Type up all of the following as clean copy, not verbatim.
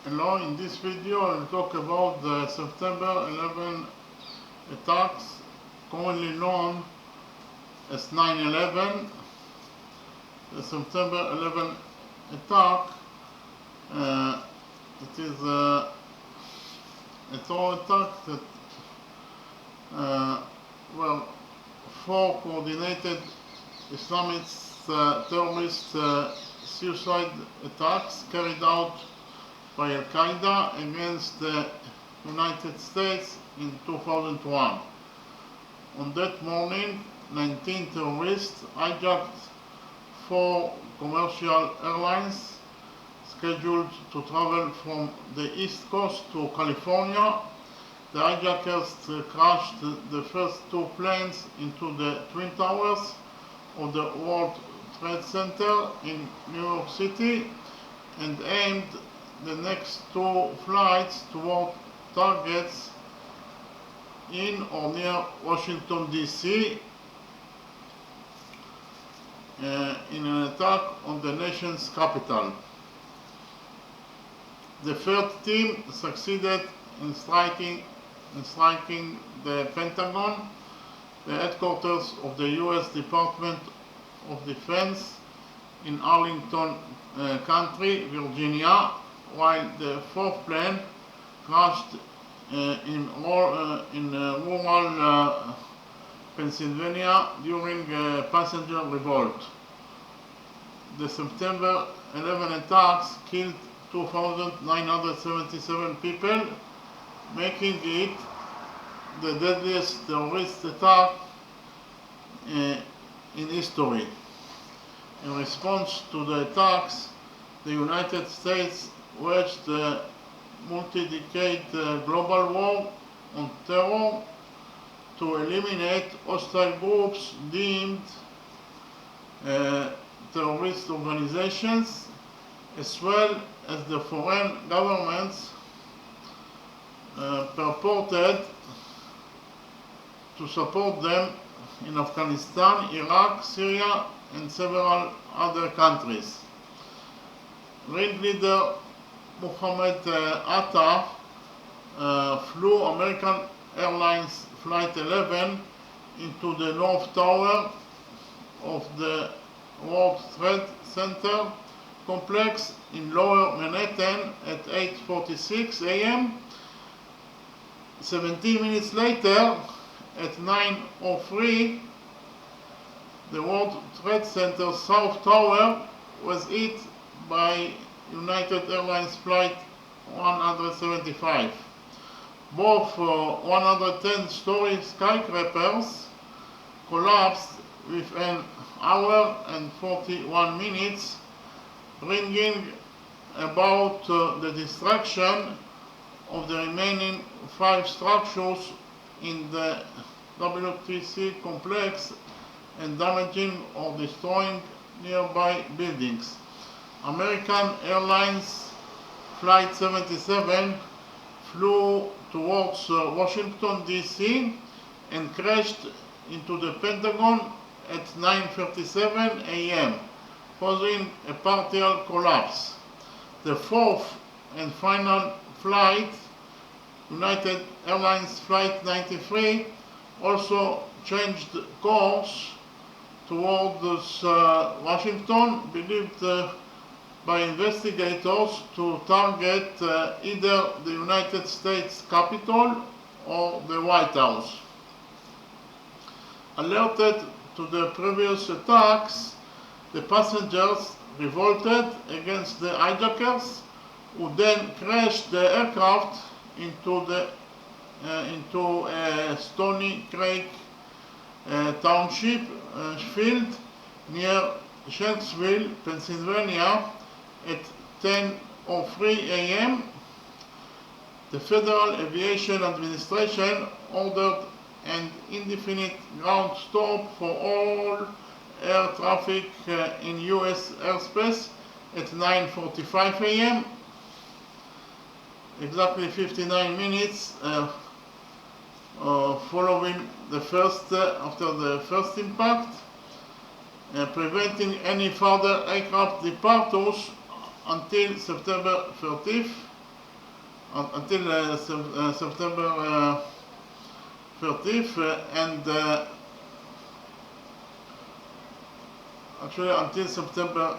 Hello, in this video I'll talk about the September 11 attacks, commonly known as 9/11. The September 11 attack, it is a terror attack that, well, four coordinated Islamist terrorist suicide attacks carried out by al-Qaeda against the United States in 2001. On that morning, 19 terrorists hijacked 4 commercial airlines scheduled to travel from the East Coast to California. The hijackers crashed the first 2 planes into the Twin Towers of the World Trade Center in New York City and aimed the next 2 flights toward targets in or near Washington, D.C. In an attack on the nation's capital. The third team succeeded in striking the Pentagon, the headquarters of the U.S. Department of Defense in Arlington County, Virginia, while the fourth plane crashed in rural Pennsylvania during a passenger revolt. The September 11 attacks killed 2,977 people, making it the deadliest terrorist attack in history. In response to the attacks, the United States waged a multi-decade global war on terror to eliminate hostile groups deemed terrorist organizations, as well as the foreign governments purported to support them in Afghanistan, Iraq, Syria, and several other countries. Ringleader Mohammed Atta flew American Airlines Flight 11 into the North Tower of the World Trade Center complex in Lower Manhattan at 8:46 a.m. 17 minutes later, at 9:03, the World Trade Center South Tower was hit by United Airlines Flight 175. Both 110-story skyscrapers collapsed within an hour and 41 minutes, bringing about the destruction of the remaining 5 structures in the WTC complex and damaging or destroying nearby buildings. American Airlines Flight 77 flew towards Washington, D.C. and crashed into the Pentagon at 9:37 a.m., causing a partial collapse. The fourth and final flight, United Airlines Flight 93, also changed course towards Washington, believed by investigators to target either the United States Capitol or the White House. Alerted to the previous attacks, the passengers revolted against the hijackers, who then crashed the aircraft into a Stony Creek Township field near Shanksville, Pennsylvania at 10:03 a.m. The Federal Aviation Administration ordered an indefinite ground stop for all air traffic in U.S. airspace at 9:45 a.m. Exactly 59 minutes following after the first impact, preventing any further aircraft departures until September 30th. until September 30th, and actually until September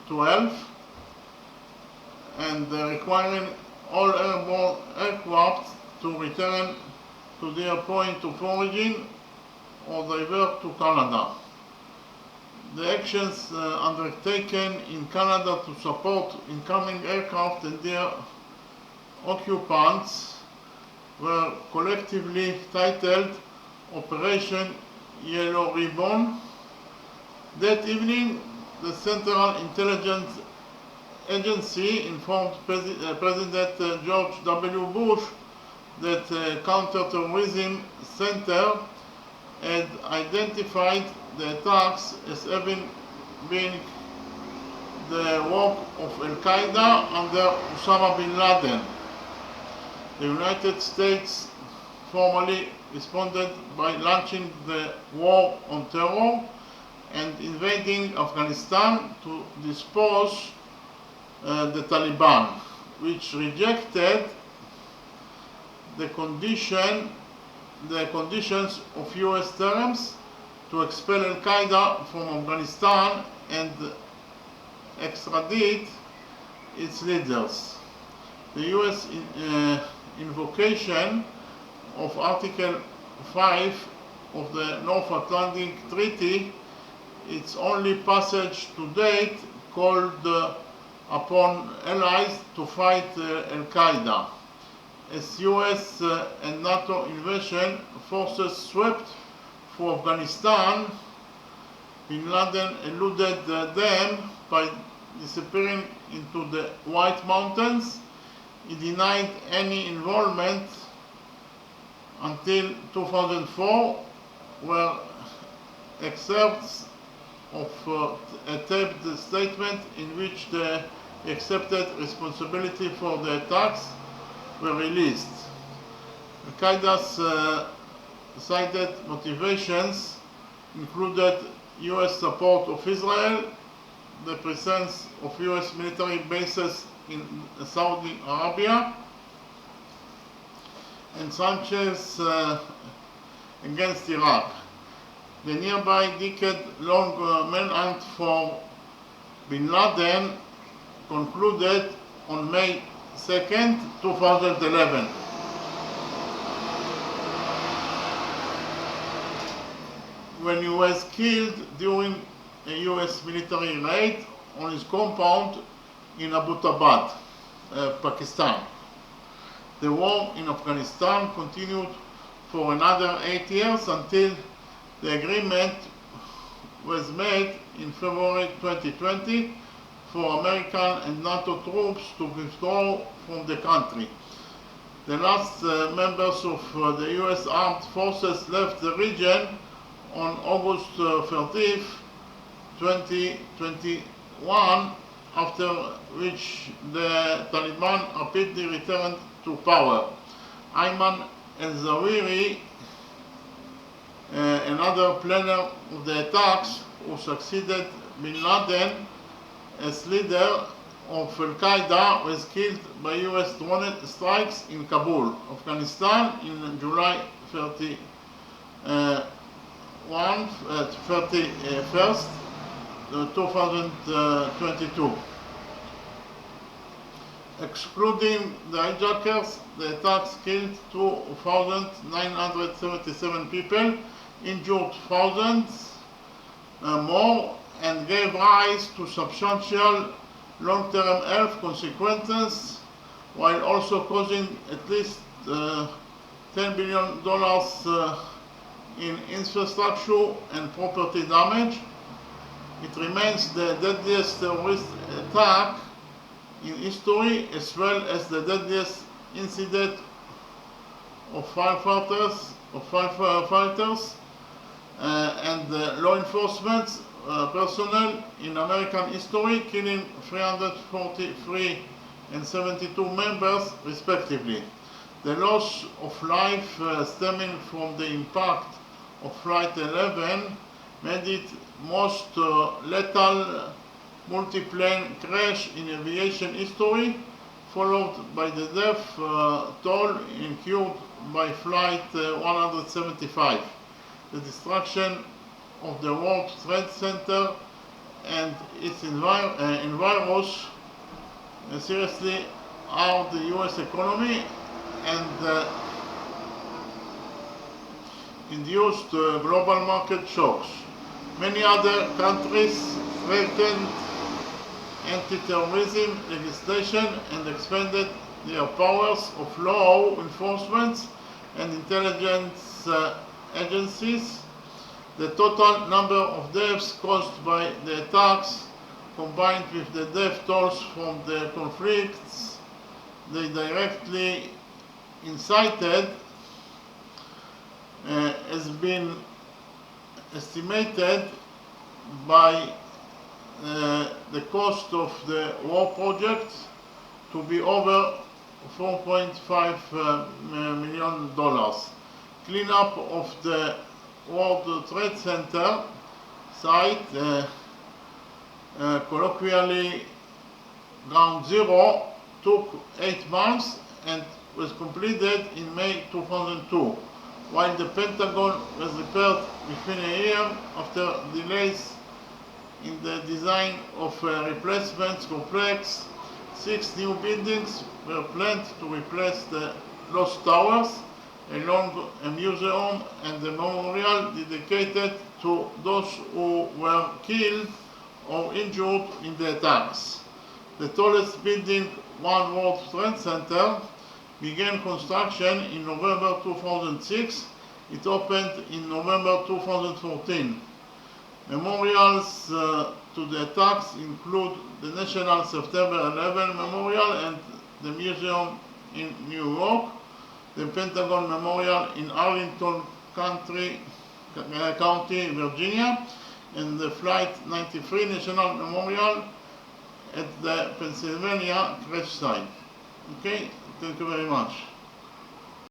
12th, and requiring all airborne aircraft to return to their point of origin or divert to Canada. The actions undertaken in Canada to support incoming aircraft and their occupants were collectively titled Operation Yellow Ribbon. That evening, the Central Intelligence Agency informed President George W. Bush that the Counterterrorism Center had identified the attacks as having been the work of al-Qaeda under Osama bin Laden. The United States formally responded by launching the war on terror and invading Afghanistan to dispose the Taliban, which rejected the conditions of US terms to expel al-Qaeda from Afghanistan and extradite its leaders. The US invocation of Article 5 of the North Atlantic Treaty, its only passage to date, called upon allies to fight al-Qaeda. As US and NATO invasion forces swept for Afghanistan, bin Laden eluded them by disappearing into the White Mountains. He denied any involvement until 2004, where excerpts of a taped statement in which they accepted responsibility for the attacks were released. Al-Qaeda's cited motivations included US support of Israel, the presence of US military bases in Saudi Arabia, and sanctions against Iraq. The nearby decade-long manhunt for bin Laden concluded on May 2nd, 2011. When he was killed during a US military raid on his compound in Abbottabad, Pakistan. The war in Afghanistan continued for another 8 years until the agreement was made in February 2020 for American and NATO troops to withdraw from the country. The last members of the US armed forces left the region on August 30th, 2021, after which the Taliban rapidly returned to power. Ayman al-Zawahiri, another planner of the attacks who succeeded bin Laden as leader of al-Qaeda, was killed by US drone strikes in Kabul, Afghanistan, in July 31st, 2022. Excluding the hijackers, the attacks killed 2,977 people, injured thousands more, and gave rise to substantial long-term health consequences, while also causing at least $10 billion in infrastructure and property damage. It remains the deadliest terrorist attack in history, as well as the deadliest incident of firefighters and law enforcement personnel in American history, killing 343 and 72 members respectively. The loss of life stemming from the impact of Flight 11 made it most lethal multi-plane crash in aviation history, followed by the death toll incurred by Flight 175, the destruction of the World Trade Center and its environs seriously harmed the US economy and induced global market shocks. Many other countries strengthened anti-terrorism legislation and expanded their powers of law enforcement and intelligence agencies. The total number of deaths caused by the attacks, combined with the death tolls from the conflicts they directly incited, has been estimated by the cost of the war project to be over $4.5 million. Cleanup of the World Trade Center site, colloquially Ground Zero, took 8 months and was completed in May 2002, while the Pentagon was repaired within a year after delays in the design of a replacement complex. 6 new buildings were planned to replace the lost towers, along a museum and a memorial dedicated to those who were killed or injured in the attacks. The tallest building, One World Trade Center, began construction in November 2006. It opened in November 2014. Memorials to the attacks include the National September 11 Memorial and the Museum in New York, the Pentagon Memorial in Arlington County, Virginia, and the Flight 93 National Memorial at the Pennsylvania crash site. Okay, thank you very much.